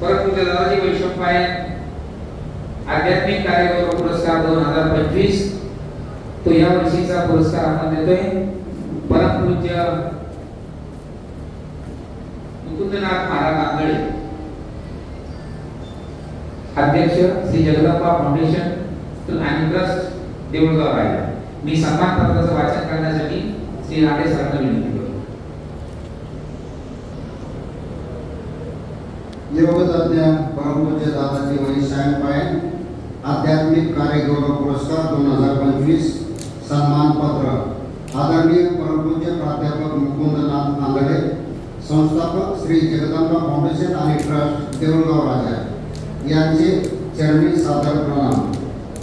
परमपूज्य दादाजी वैष्णव पायन आध्यात्मिक कार्यक्रम पुरस्कार 2025 तो या वर्षीचा पुरस्कार आपण देतोय परमपूज्य मुकुंदनाथ महाराज आंधळे, अध्यक्ष श्री जगदंबा फाउंडेशन आणि ट्रस्ट देऊळगाव रायगड। मी सन्मान पत्राचं वाचन करण्यासाठी श्री राणे सरांना विनंती करतो। योगतज्ञ परमपूज्य दादाजी वैष्णव पायन आध्यात्मिक कार्य गौरव पुरस्कार 2025 सन्मान पत्र आदरणीय परमपूज्य प्राध्यापक मुकुंदनाथ आंधळे, संस्थापक श्री जगदंबा फाउंडेशन आणि ट्रस्ट देऊळगाव राजा यांचे चरणी सादर प्रणाम।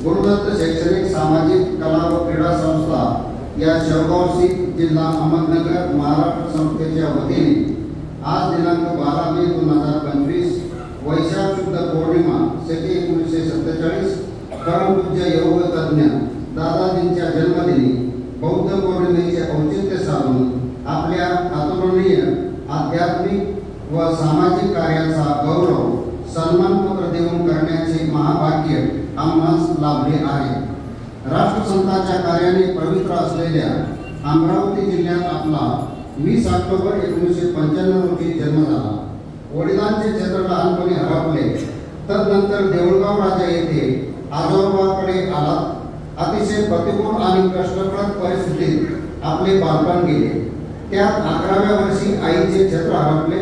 गुरुदत्त शैक्षणिक सामाजिक कला व क्रीडा संस्था या शेवगाव जिल्हा अहमदनगर महाराष्ट्र संस्थेच्या वतीने आज दिनांक 12 मे 2025 वैशाख शुद्ध पौर्णिमा शके 1947 परमपूज्य योग तज्ञ दादाजींच्या जन्मदिनी बौद्ध पौर्णिमेचे औचित्य साधून आपल्या अतुलनीय आध्यात्मिक व सामाजिक कार्याचा गौरव सन्मानपत्र देऊन करण्याचे महाभाग्य आम्हास लाभले आहे। राष्ट्रसंतांच्या कार्याने पवित्र असलेल्या अमरावती जिल्ह्यात आपला 20 ऑक्टोबर 1995 रोजी जन्म झाला। वडिलांचे क्षेत्र लहानपणी हरपले, तदनंतर देऊळगाव राजा येथे आजोबाकडे आला। अतिशय प्रतिकूल आणि कष्टप्रद परिस्थितीत आपले बालपण गेले। त्यात 11व्या वर्षी आईचे क्षेत्र हरपले,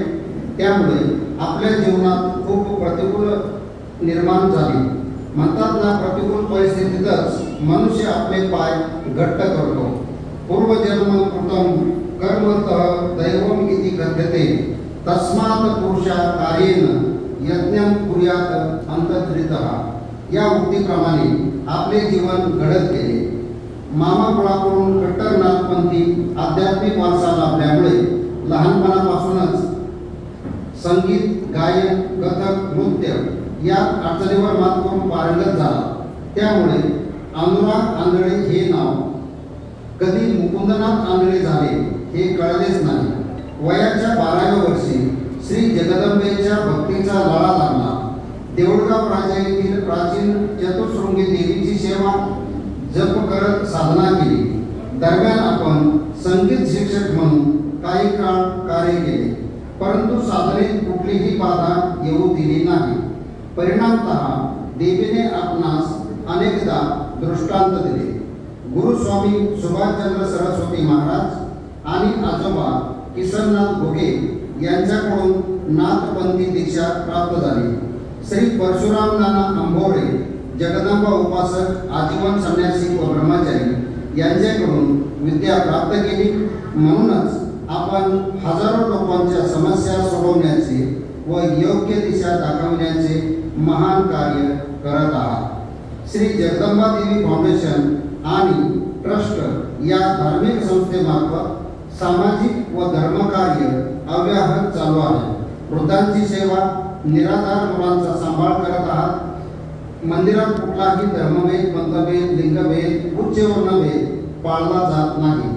त्यामुळे आपल्या जीवनात खूप प्रतिकूल निर्माण झाले। म्हणतात ना, प्रतिकूल परिस्थितीतच मनुष्य आपले पाय घट्ट करतो। पूर्वजन्म कृतं कर्मतः दैवम इति कथ्यते तस्मात् पुरुषा कार्येन यज्ञं कुर्यात् अंतर्धृतः या उक्तीप्रमाणे आपले जीवन घडत गेले। मामाकुळाकडून कट्टर नाथपंथी आध्यात्मिक वारसा लाभल्यामुळे लहानपणापासूनच संगीत, गायन, कथक, नृत्य या अडचणीवर मात करून पारंगत झाला। त्यामुळे अनुराग आंधळे हे नाव कधी मुकुंदनाथ आंधळे झाले हे कळलेच नाही। वयाच्या 12व्या वर्षी श्री जगदंबेच्या भक्तीचा लळा लागला। देऊळगाव राजा येथील प्राचीन चतुःशृंगी देवीची सेवा जप करत साधना केली। दरम्यान आपण संगीत शिक्षक म्हणून काही काळ कार्य केले, परंतु साधनेत कुठलीही बाधा येऊ दिली नाही। परिणामतः देवीने आपणास अनेकदा दृष्टांत दिले। गुरुस्वामी सुभाषचंद्र सरस्वती महाराज आणि आजोबा किसननाथ घोगे यांच्याकडून नाथपंथी दीक्षा प्राप्त झाली। श्री परशुराम नाना अंभोरे जगदंबा उपासक आजीवन संन्यासी व ब्रह्मचारी यांच्याकडून विद्या प्राप्त केली। म्हणूनच आपण हजारो लोकांच्या समस्या सोडवण्याचे व योग्य दिशा दाखवण्याचे महान कार्य करत आहात। श्री जगदंबा देवी फाउंडेशन आणि ट्रस्ट या धार्मिक संस्थेमार्फत सामाजिक व धर्मकार्य अव्याहत चालू आहे। वृद्धांची सेवा, निराधार मुलांचा सांभाळ करत आहात। मंदिरात कुठलाही धर्मभेद, पंथभेद, लिंगभेद, उच्च वर्णभेद पाळला जात नाही।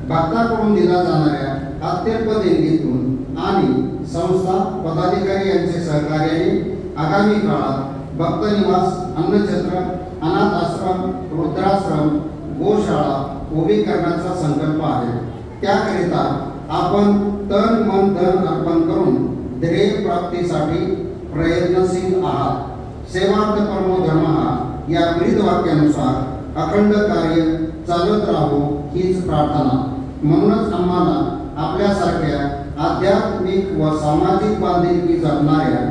भक्ताकडून दिला जाणाऱ्या अत्यल्प देणगीतून आणि संस्था पदाधिकारी यांचे सहकार्याने आगामी काळात भक्तनिवास, अन्नछत्र, अनाथ आश्रम, वृद्धाश्रम, गोशाळा उभी करण्याचा संकल्प आहे। त्याकरिता आपण तन मन धन अर्पण करून ध्येय प्राप्तीसाठी प्रयत्नशील आहात। सेवार्थ परमो धर्मः या ब्रीद वाक्यानुसार अखंड कार्य चालत राहो हीच प्रार्थना। म्हणूनच आम्हाला आपल्यासारख्या आध्यात्मिक व सामाजिक बांधिलकी जपणाऱ्या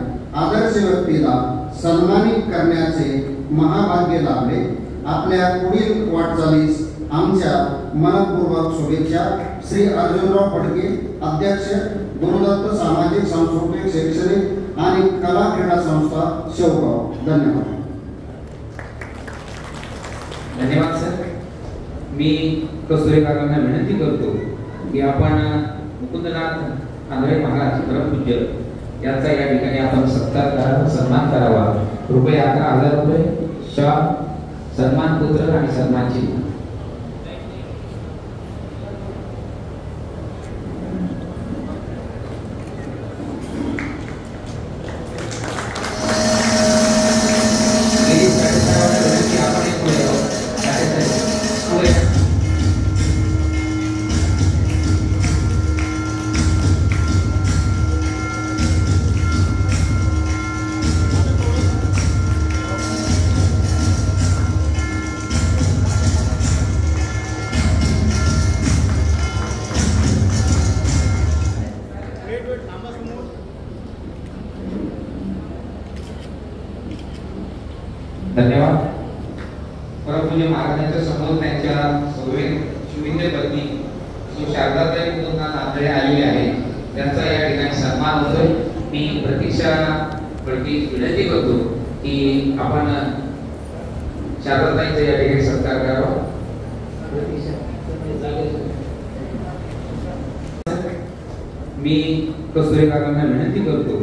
आदर्श व्यक्तीला सन्मानित करण्याचे महाभाग्य लाभले। आपल्या पुढील वाटचालीस आमच्या मनपूर्वक शुभेच्छा। श्री अर्जुनराव फडके, अध्यक्ष, गुरुदत्त सामाजिक सांस्कृतिक शैक्षणिक आणि कला क्रीडा संस्था शेवगाव। धन्यवाद। धन्यवाद सर। मी कस्तुरी काकांना विनंती करतो की आपण मुकुंदनाथ आंधळे महाराज परमपूज्य यांचा या ठिकाणी आपण सत्कार करावा, सन्मान करावा। रुपये 11,000 रुपये शाल, सन्मान पत्र आणि सन्मान चिन्ह। धन्यवाद. परमपूज्य महाराजांच्या समोर त्यांच्या सुविन्य पत्नी श्री शारदाताई मुकुंदनाथ आंधळे आलेले आहेत. त्यांचा या ठिकाणी सन्मान होतोय. मी प्रतीक्षा पडकी विनंती करतो की आपण शारदाताईंचा या ठिकाणी सत्कार करावा. मी कस्तुरी काकांना विनंती करतो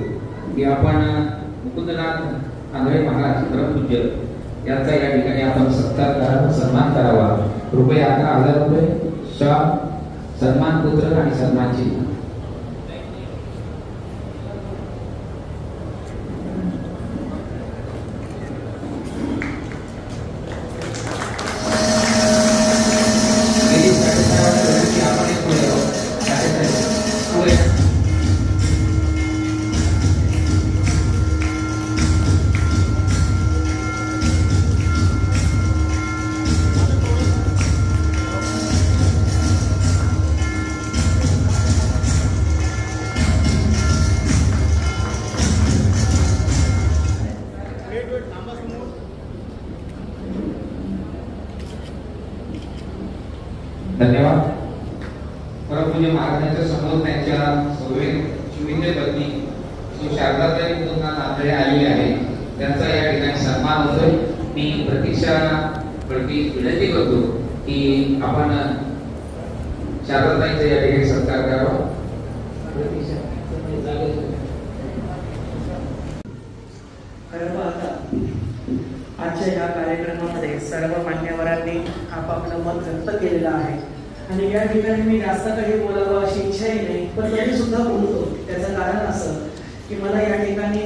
की आपण मुकुंदनाथ आंधळे महाराज परमपूज्य यांचा या ठिकाणी आपण सत्कार करावा, सन्मान करावा. रुपये 11,000 रुपये शाल, सन्मान पत्र आणि सन्मान चिन्ह. धन्यवाद. परमपूज्य महाराजांच्या समोर त्यांच्या सुविन्य पत्नी श्री शारदाताई मुकुंदनाथ आंधळे आलेले आहेत. त्यांचा या ठिकाणी सन्मान होतोय. मी प्रतीक्षा पडकी विनंती करतो की आपण शारदाताईंचा या ठिकाणी सत्कार करावा. आजच्या या कार्यक्रमामध्ये सर्व मान्यवरांनी आपापलं मत व्यक्त केलेलं आहे आणि या ठिकाणी मी जास्त काही बोलावं अशी इच्छाही नाही, पण तरी सुद्धा बोलतो. त्याचं कारण असं की मला या ठिकाणी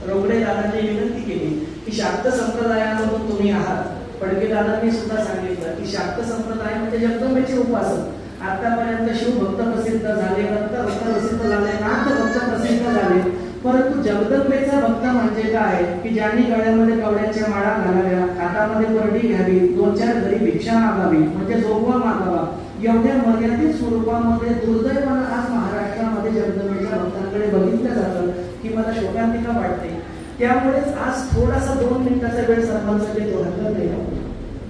रोकडे दादांनी विनंती केली की शाक्त संप्रदायामधून तुम्ही आहात. पडके दादांनी सुद्धा सांगितलं की शाक्त संप्रदाय म्हणजे जगदंबेचे उपासक. आतापर्यंत शिवभक्त प्रसिद्ध झाले, भक्त प्रसिद्ध झाले, नाथ भक्त प्रसिद्ध झाले, परंतु जगदंबेचा भक्त म्हणजे काय की ज्यांनी गळ्यामध्ये कवड्याच्या माळा घालाव्या, हातामध्ये परडी घ्यावी, 2-4 घरी भिक्षा मागावी, म्हणजे जोगवा मागावा, एवढ्या मर्यादित स्वरूपामध्ये दुर्दैवानं आज महाराष्ट्रामध्ये जगदंबेच्या भक्तांकडे बघितलं जातं की मला शोकांतिका वाटते. त्यामुळेच आज थोडासा 2 मिनिटाचा वेळ सर्वांसाठी घेतो, हरकत नाही,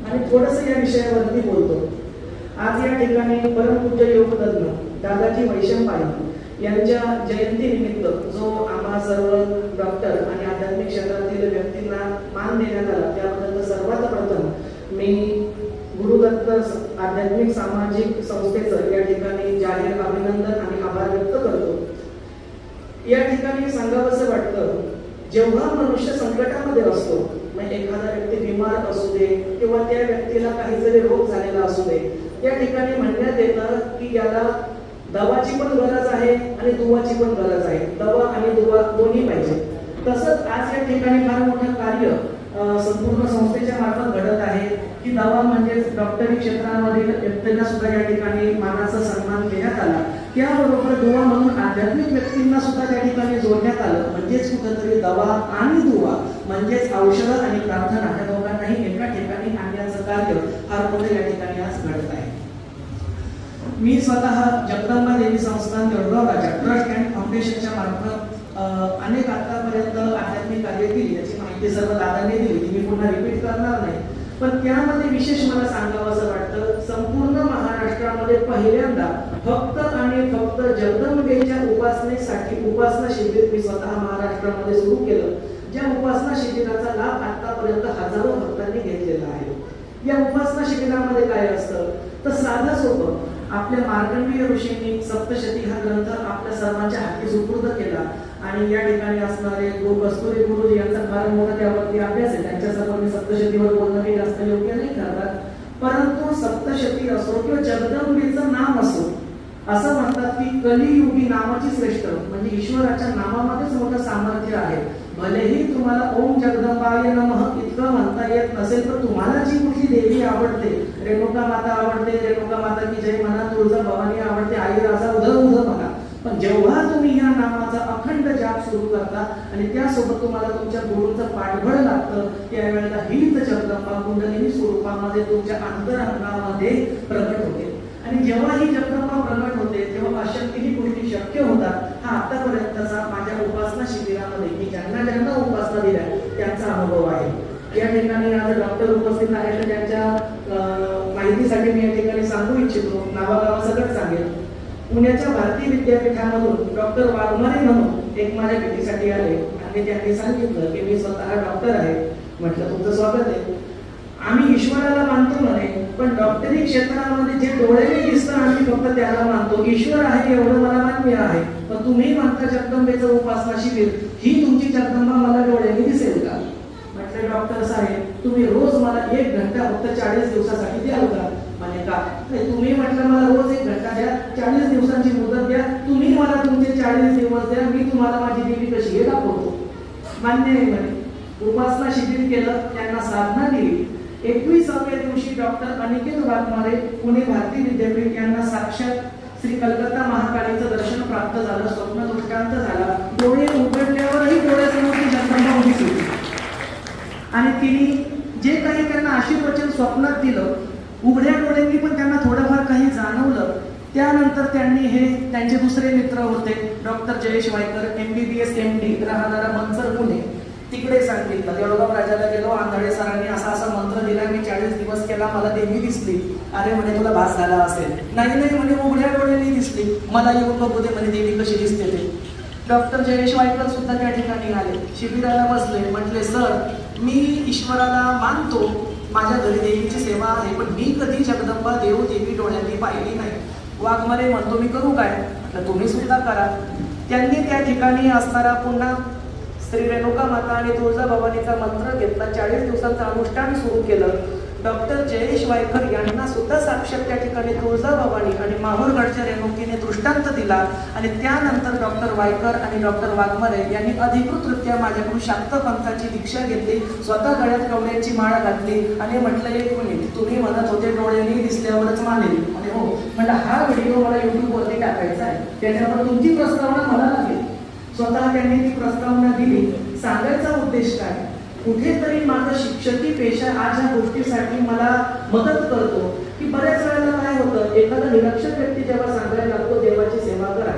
आणि थोडंसं या विषयावरती बोलतो. आज या ठिकाणी परमपूज्य योगतज्ञ दादाजी वैशंपायन यांच्या जयंती निमित्त जो आम्हा सर्व डॉक्टर आणि आध्यात्मिक क्षेत्रातील व्यक्तींना मान देण्यात आला त्याबद्दल सर्वात प्रथम मी गुरुदत्त आध्यात्मिक सामाजिक संस्थेचं या ठिकाणी जाहीर अभिनंदन आणि आभार व्यक्त करतो. या ठिकाणी सांगावंसं वाटतं, जेव्हा मनुष्य संकटामध्ये असतो, म्हणजे एखादा व्यक्ती बिमार असू दे किंवा त्या व्यक्तीला काहीतरी रोग झालेला असू दे, या ठिकाणी म्हणण्यात येतं की याला दवाची पण गरज आहे आणि दुवाची पण गरज आहे. दवा आणि दुवा दोन्ही पाहिजे. तसंच आज या ठिकाणी फार मोठं कार्य संपूर्ण संस्थेच्या मार्फत घडत आहे की दवा म्हणजे डॉक्टरी क्षेत्रामधील व्यक्तींना सुद्धा या ठिकाणी मानाचा सन्मान देण्यात आला. त्याबरोबर दुवा म्हणून आध्यात्मिक व्यक्तींना सुद्धा त्या ठिकाणी जोडण्यात आलं. म्हणजेच कुठेतरी दवा आणि दुवा म्हणजेच औषध आणि प्रार्थना या दोघांनाही एका ठिकाणी आणण्याचं कार्य फार मोठं या ठिकाणी आज घडत आहे. मी स्वतः जगदंबा देवी संस्थान जळगाव राजा ट्रस्ट अँड फाउंडेशनच्या मार्फत अनेक आतापर्यंत आध्यात्मिक कार्य केली. याची माहिती सर्व दादांनी दिली, ती मी पुन्हा रिपीट करणार नाही. पण त्यामध्ये विशेष मला सांगावं असं वाटतं, संपूर्ण महाराष्ट्रामध्ये पहिल्यांदा फक्त आणि फक्त जगदंबेच्या उपासनेसाठी उपासना शिबिर मी स्वतः महाराष्ट्रामध्ये सुरू केलं. ज्या उपासना शिबिराचा लाभ आतापर्यंत हजारो भक्तांनी घेतलेला आहे. या उपासना शिबिरामध्ये काय असतं तर साधं सोपं, आपल्या मार्कंडेय ऋषींनी सप्तशती हा ग्रंथ आपल्या सर्वांच्या हाती सुपूर्द केला आणि या ठिकाणी असणारे कस्तुरी गुरुजी यांचा फार मोठा त्यावरती अभ्यास आहे. त्यांच्यासमोर मी सप्तशतीवर बोलणं काही जास्त योग्य नाही ठरतात. परंतु सप्तशती असो किंवा जगदंबेचं नाम असो, असं म्हणतात की कलियुगी नामाची श्रेष्ठ म्हणजे ईश्वराच्या नामामध्येच मोठं सामर्थ्य आहे. भलेही तुम्हाला ओम जगदंबाय नमः इतकं म्हणता येत नसेल तर तुम्हाला जी कुठली देवी आवडते, रेणुका माता आवडते, रेणुका माता की जय म्हणा, तुळजा भवानी आवडते, आई राजा उधळ उधळ म्हणा, पण जेव्हा तुम्ही या नामाचा अखंड जाप सुरू करता आणि त्यासोबत तुम्हाला तुमच्या गुरूंचं पाठबळ लागतं, त्यावेळेला हीच जगदंबा कुंडलिनी स्वरूपामध्ये तुमच्या अंतरंगामध्ये प्रकट होते. आणि जेव्हा ही जगदंबा प्रकट होते तेव्हा अशक्यही गोष्टी शक्य होतात. हा आतापर्यंतचा माझ्या उपासना शिबिरामध्ये मी ज्यांना ज्यांना उपासना दिल्या त्यांचा अनुभव आहे. या ठिकाणी आज डॉक्टर उपस्थित आहेत, तर त्यांच्या माहितीसाठी मी या ठिकाणी सांगू इच्छितो, नावागावासकट सांगेल. पुण्याच्या भारतीय विद्यापीठामधून डॉक्टर वाघमारे म्हणून एक माझ्या भेटीसाठी आले आणि त्यांनी सांगितलं की मी स्वतः डॉक्टर आहे. म्हटलं तुमचं स्वागत आहे. आम्ही ईश्वराला मानतो म्हणे, पण डॉक्टरी क्षेत्रामध्ये जे डोळ्याने दिसतं आम्ही फक्त त्याला मानतो. ईश्वर आहे एवढं मला मान्य आहे, पण तुम्ही म्हणता जगदंबेचं उपासना शिबिर, ही तुमची जगदंबा मला डोळ्याने दिसेल का? म्हटलं डॉक्टर साहेब तुम्ही रोज मला 1 घंटा फक्त 40 दिवसासाठी द्याल का? म्हणे का? तुम्ही म्हटलं मला रोज 1 घंटा द्या, 40 दिवसांची मुदत द्या, तुम्ही मला तुमचे 40 दिवस द्या, मी तुम्हाला माझी देवी कशी आहे दाखवतो. मान्य आहे म्हणे. उपासना शिबिर केलं, त्यांना साधना दिली. 21व्या दिवशी डॉक्टर अनिकेत वाघमारे पुणे भारतीय विद्यापीठ यांना साक्षात श्री कलकत्ता महाकालीचं दर्शन प्राप्त झालं, स्वप्न दृष्टांत झाला. डोळे उघडल्यावरही डोळ्यासमोर जगदंबा उभी होती आणि तिने जे काही त्यांना आशीर्वचन स्वप्नात दिलं, उघड्या डोळ्यांनी पण त्यांना थोडंफार काही जाणवलं. त्यानंतर त्यांनी हे त्यांचे दुसरे मित्र होते doctor Jayesh Waikar, MBBS MD, राहणारा मनसर पुणे, तिकडे सांगितलं. देवळगाव राजाला गेलो, आंधळे सरांनी असा असा मंत्र दिला, मी 40 दिवस केला, मला देवी दिसली. अरे म्हणे तुला भास झाला असेल. नाही नाही म्हणे उघड्या डोळ्यांनी दिसली, मला येऊन बघू दे म्हणे देवी कशी दिसते ते. डॉक्टर जयेश वायकर सुद्धा त्या ठिकाणी आले, शिबिराला बसले. म्हटले सर मी ईश्वराला मानतो, माझ्या घरी देवीची सेवा आहे, पण मी कधी जगदंबा देव देवी डोळ्यांनी पाहिली नाही. वाघमारे म्हणतो मी करू काय? म्हटलं तुम्ही सुद्धा करा. त्यांनी त्या ठिकाणी असणारा पुन्हा श्री रेणुका माता आणि तुळजाभवानीचा मंत्र घेतला, 40 दिवसांचं अनुष्ठान सुरू केलं. डॉक्टर जयेश वायकर यांना सुद्धा साक्षात त्या ठिकाणी तुळजाभवानी आणि माहूरगडच्या रेणुकीने दृष्टांत दिला आणि त्यानंतर डॉक्टर वायकर आणि डॉक्टर वाघमारे यांनी अधिकृतरित्या माझ्याकडून शाक्त पंथाची दीक्षा घेतली. स्वतः गळ्यात कवड्यांची माळ घातली आणि म्हटलं 1 मिनिट, तुम्ही म्हणत होते डोळ्यांनी दिसल्यावरच मानेल. आणि हो म्हटलं हा व्हिडिओ मला युट्यूबवरती टाकायचा आहे, त्याच्यावर तुमची प्रस्तावना मला लागेल. स्वतः त्यांनी ती प्रस्तावना दिली. सांगायचा उद्देश काय? कुठेतरी माझा शिक्षकी पेशा आज ह्या गोष्टीसाठी मला मदत करतो की बऱ्याच वेळेला काय होतं, एखादा निरक्षर व्यक्ती जेव्हा सांगायला लागतो देवाची सेवा करा,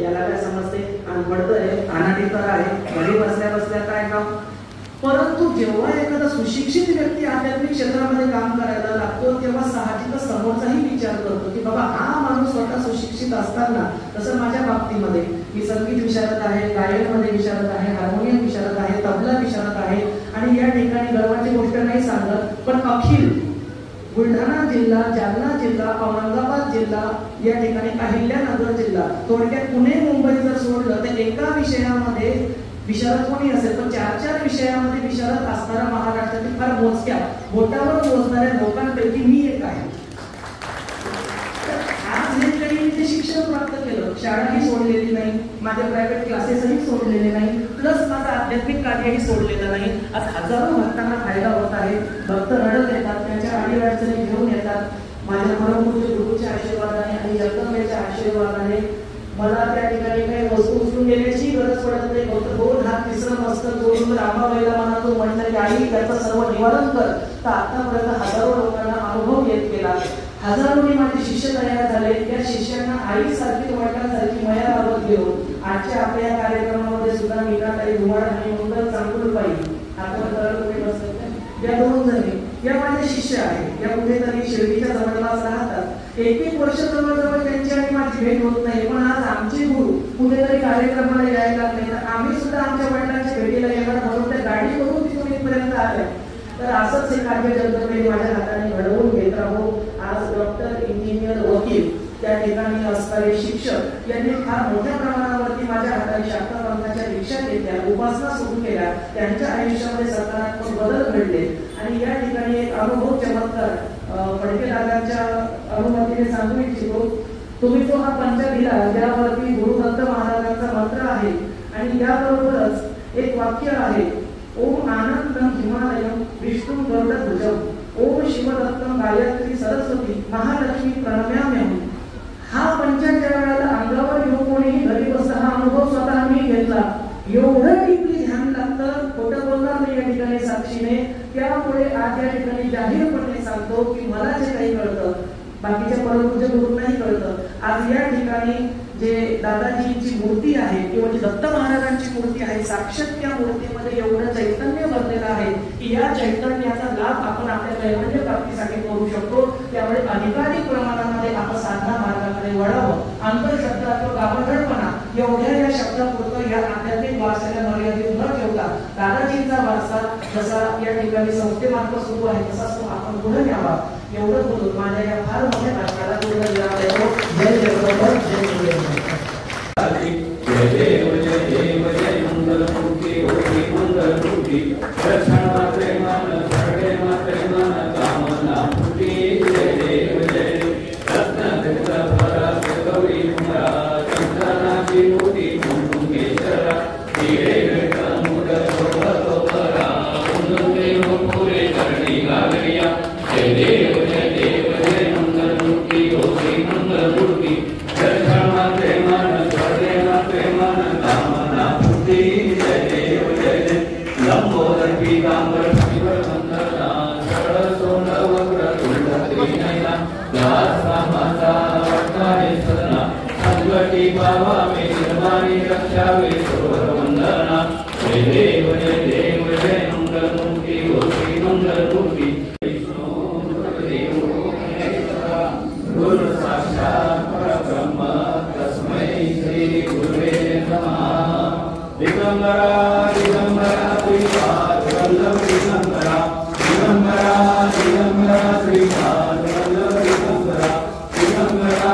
याला काय समजते, अनपढ आहे, अनाधिकार आहे, घरी बसल्या बसल्या काय काम. परंतु जेव्हा एखादा सुशिक्षित व्यक्ती आध्यात्मिक क्षेत्रामध्ये काम करायला लागतो तेव्हा साहजिकच समोरचाही विचार करतो की बाबा हा माणूस स्वतः सुशिक्षित असताना, तसं माझ्या बाबतीमध्ये मी संगीत विशारद आहे, गायनमध्ये विशारद आहे, हार्मोनियम विशारद आहे, तबला विशारद आहे आणि या ठिकाणी गर्वाची गोष्ट नाही सांगत, पण अखिल बुलढाणा जिल्हा, जालना जिल्हा, औरंगाबाद जिल्हा, या ठिकाणी अहिल्यानगर जिल्हा, थोडक्यात पुणे मुंबई जर सोडलं तर एका विषयामध्ये विशारद कोणी असेल पण 4 विषयामध्ये विशारद असणारा महाराष्ट्रातील फार मोजक्या बोटावर मोजणाऱ्या लोकांपैकी मी एक आहे. आज हे काही ते शिक्षण प्राप्त केलं, शाळाही सोडलेली नाही, माझे प्रायव्हेट क्लासेसही सोडलेले नाही, प्लस माझं आध्यात्मिक कार्यही सोडलेलं नाही. आज हजारो भक्तांना फायदा होत आहे. भक्त रडत येतात, त्यांच्या अडीअडचणी घेऊन येतात. माझ्या परमपूज्य गुरुच्या आशीर्वादाने आणि जगदंबेच्या आशीर्वादाने मला त्या ठिकाणी काही वस्तू उचलून घेण्याची गरज पडत नाही. फक्त 2 हात तिसरं मस्तक जोडून रामाबाईला म्हणा तो म्हटलं की आई त्याचं सर्व निवारण कर. तर आतापर्यंत हजारो लोकांना अनुभव येत गेला. हजारोनी माझे शिष्य तयार झाले. त्या शिष्यांना आईसारखी वडिलांसारखी मया लावत घेऊन आजच्या आपल्या कार्यक्रमामध्ये सुद्धा मीनाताई धुमाळ आणि मंगल चांकुलबाई आपण तुम्ही बसत या 2 जणी या माझे शिष्य आहेत. या कुठेतरी शिर्डीच्या जवळपास राहतात. 1 वर्ष जवळजवळ त्यांची आणि माझी भेट होत नाही, पण आज आमचे गुरु कुठेतरी कार्यक्रमाला यायला लागले तर आम्ही सुद्धा आमच्या वडिलांच्या भेटीला येणार म्हणून त्या गाडीवरून तिथून इथपर्यंत आले. तर असंच हे कार्य जगदंबे माझ्या हाताने घडवून घेत राहू. आज डॉक्टर, इंजिनियर, वकील, त्या ठिकाणी असणारे शिक्षक यांनी फार मोठ्या प्रमाणावरती माझ्या हाताने शाक्त पंथाच्या दीक्षा घेतल्या, उपासना सुरू केल्या. त्यांच्या आयुष्यामध्ये सकारात्मक बदल घडले आणि या ठिकाणी एक अनुभव चमत्कार फडके दादांच्या अनुमतीने सांगू इच्छितो. तुम्ही जो हा पंच दिला त्यावरती गुरुदत्त महाराजांचा मंत्र आहे आणि याबरोबरच एक वाक्य आहे, ओम आनंदम हिमालयम विष्णू गरुडध्वजम ओम शिवदत्तम गायत्री सरस्वती महालक्ष्मी प्रणम्याम्यहं. हा पंच ज्या वेळेला अंगावर घेऊन कोणीही घरी बसला, हा अनुभव स्वतः मी घेतला. एवढं डीपली ध्यान लागतं, खोटं बोलणार नाही या ठिकाणी साक्षीने. त्यामुळे आज या ठिकाणी जाहीरपणे सांगतो की मला जे काही कळतं बाकीच्या परमपूज्य गुरूंनाही कळतं. आज या ठिकाणी जे दादाजींची मूर्ती आहे किंवा जी दत्त महाराजांची मूर्ती आहे, साक्षात त्या मूर्तीमध्ये एवढं चैतन्य भरलेलं आहे की या चैतन्याचा लाभ आपण आपल्या कैवल्य प्राप्तीसाठी करू शकतो. त्यामुळे अधिकाधिक प्रमाणामध्ये आपण साधना मार्गाकडे वळावं. अंतरशब्द किंवा गाभणपणा एवढ्या या शब्दापुरतं या आध्यात्मिक वारसाला मर्यादित न ठेवता दादाजींचा वारसा जसा या ठिकाणी संस्थेमार्फत सुरू आहे तसाच तो आपण पुढे न्यावा. एवढं बोलून माझ्या या फार मोठ्या भाषणाला पूर्ण विराम देतो. जय जगदंब, जय गुरुदेव. जय देव जय देव जय मंगलमूर्ती होती मंगलमूर्ती दर्शन मात्रे मन सर्वे मात्रे मन कामना फुटी. जय देव जय रत्न भरत गौरी कुमारा चंद्रनाची मूर्ती कुंकुमेश्वरा हिरे मुदर शोभरा कुंददेव पुरे करणी लागरिया. जय देव जय मंगलमूर्ती होती मंगलमूर्ती दर्शन मात्रे मन सर्वे मात्रे मन कामना फुटी. जय देव जय लंबोदर पीतांबर शिवर वंदना सरळ सोंड वक्र तुंड त्रिनयना दासा माता वक्तारे सदना संकटी बाबा मे निर्माणी रक्षावे सर्वर वंदना. जय देव जय मंगलमूर्ती होती मंगलमूर्ती गुरु साक्षात परब्रह्म तस्मै श्री गुरुवे नमः. दिगंबरा दिगंबरा श्रीपाद वल्लभ दिगंबरा दिगंबरा दिगंबरा श्रीपाद वल्लभ दिगंबरा दिगंबरा